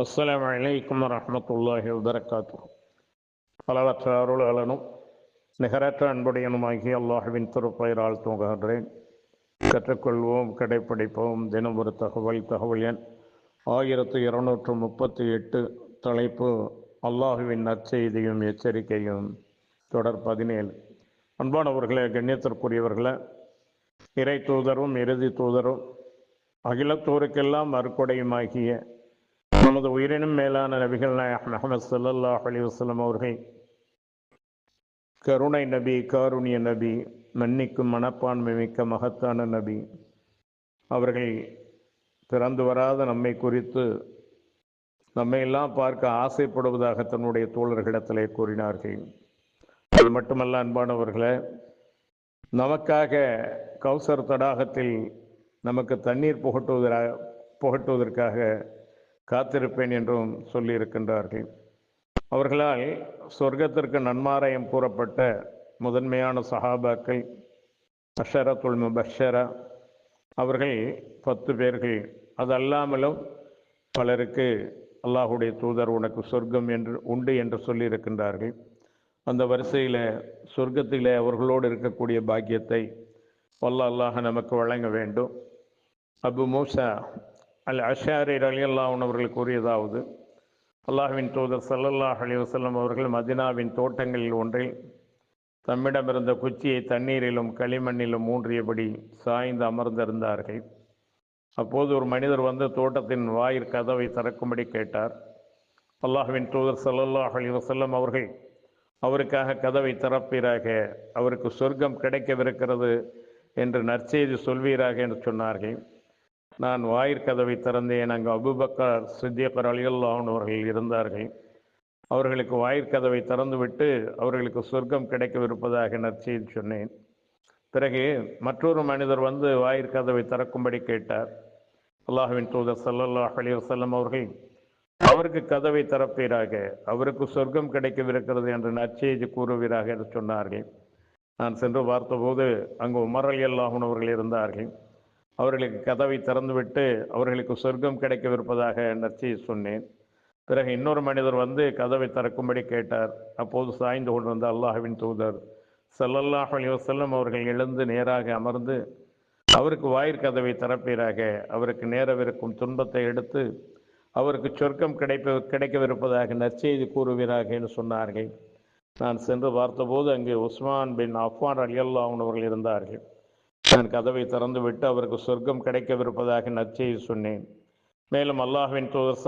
அஸ்ஸலாமு அலைக்கும் வரஹ்மத்துல்லாஹி வபரகாத்துஹு. அளவற்ற அருளாளனும் நிகரற்ற அன்புடையனுமாகிய அல்லாஹுவின் திருப்பெயரால் துவங்குகின்றேன். கற்றுக்கொள்வோம், கடைப்பிடிப்போம். தினம் ஒரு தகவல் எண் 1238. தலைப்பு அல்லாஹுவின் நற்செய்தியும் எச்சரிக்கையும். தொடர் 17. அன்பானவர்களே, கண்ணியத்திற்குரியவர்களே, இறை தூதரும் இறுதி தூதரும் அகிலத்தோருக்கெல்லாம் அருக்கொடையுமாகிய நமது உயிரினும் மேலான நபிகள் நாயகம் முஹம்மது ஸல்லல்லாஹு அலைஹி வஸல்லம் அவர்கள் கருணை நபி, காருண்ய நபி, மன்னிக்கும் மனப்பான்மை மிக்க மகத்தான நபி. அவர்கள் பிறந்து வராத நம்மை குறித்து நம்மையெல்லாம் பார்க்க ஆசைப்படுவதாக தன்னுடைய தோழர்களிடத்திலே கூறினார்கள். அது மட்டுமல்ல, அன்பானவர்களே, நமக்காக கௌசர் தடாகத்தில் நமக்கு தண்ணீர் புகட்டுவதற்காக காத்திருப்பேன் என்றும் சொல்லியிருக்கின்றார்கள். அவர்களால் சொர்க்கத்திற்கு நன்மாராயம் கூறப்பட்ட முதன்மையான சஹாபாக்கள் அஷரத்துல் முபஷரா அவர்கள் 10 பேர்கள். அது அல்லாமலும் பலருக்கு அல்லாஹுடைய தூதர் உனக்கு சொர்க்கம் என்று உண்டு என்று சொல்லியிருக்கின்றார்கள். அந்த வரிசையில் சொர்க்கத்திலே அவர்களோடு இருக்கக்கூடிய பாக்கியத்தை அல்லாஹ் நமக்கு வழங்க வேண்டும். அபு மூசா அல் அஷாரி ரலியல்லாஹு அன்ஹு அவர்கள் கூறியதாவது, அல்லாஹ்வின் தூதர் ஸல்லல்லாஹு அலைஹி வஸல்லம் அவர்கள் மதீனாவின் தோட்டங்களில் ஒன்றில் தம்மிடமிருந்த குச்சியை தண்ணீரிலும் களிமண்ணிலும் ஊன்றியபடி சாய்ந்து அமர்ந்திருந்தார்கள். அப்போது ஒரு மனிதர் வந்து தோட்டத்தின் வாயிற் கதவை திறக்கும்படி கேட்டார். அல்லாஹ்வின் தூதர் ஸல்லல்லாஹு அலைஹி வஸல்லம் அவர்கள் அவருக்காக கதவை திறப்பீராக, அவருக்கு சொர்க்கம் கிடைக்கவிருக்கிறது என்று நற்செய்தி சொல்வீராக என்று சொன்னார்கள். நான் வாயிற்கதவை திறந்தேன். அங்கு அபூபக்கர் சித்திக் ரலியல்லாஹு அன்ஹு அவர்கள் இருந்தார்கள். அவர்களுக்கு வாயிற்கதவை திறந்துவிட்டு அவர்களுக்கு சொர்க்கம் கிடைக்கவிருப்பதாக நற்செய்தி சொன்னேன். பிறகு மற்றொரு மனிதர் வந்து வாயிற்கதவை திறக்கும்படி கேட்டார். அல்லாஹ்வின் தூதர் ஸல்லல்லாஹு அலைஹி வஸல்லம் அவர்கள் அவருக்கு கதவை திறப்பீராக, அவருக்கு சொர்க்கம் கிடைக்கவிருக்கிறது என்று நற்செய்தி கூறுவீராக என்று சொன்னார்கள். நான் சென்று பார்த்தபோது அங்கு உமர் ரலியல்லாஹு அன்ஹு அவர்கள் இருந்தார்கள். அவர்களுக்கு கதவை திறந்துவிட்டு அவர்களுக்கு சொர்க்கம் கிடைக்கவிருப்பதாக நற்செய்தி சொன்னேன். பிறகு இன்னொரு மனிதர் வந்து கதவை திறக்கும்படி கேட்டார். அப்போது சாய்ந்து கொண்டிருந்த அல்லாஹ்வின் தூதர் ஸல்லல்லாஹு அலைஹி வஸல்லம் அவர்கள் எழுந்து நேராக அமர்ந்து அவருக்கு வாயிற்கதவை திறப்பீராக, அவருக்கு நேரவிருக்கும் துன்பத்தை எடுத்து அவருக்கு சொர்க்கம் கிடைக்கவிருப்பதாக நற்செய்தி கூறுவீராக என்று சொன்னார்கள். நான் சென்று பார்த்தபோது அங்கே உஸ்மான் பின் அஃபான் ரலியல்லாஹு அன்ஹு அவர்கள் இருந்தார்கள். நான் கதவை திறந்துவிட்டு அவருக்கு சொர்க்கம் கிடைக்கவிருப்பதாக நற்செய்தி சொன்னேன். மேலும் அல்லாஹ்வின் தூதர்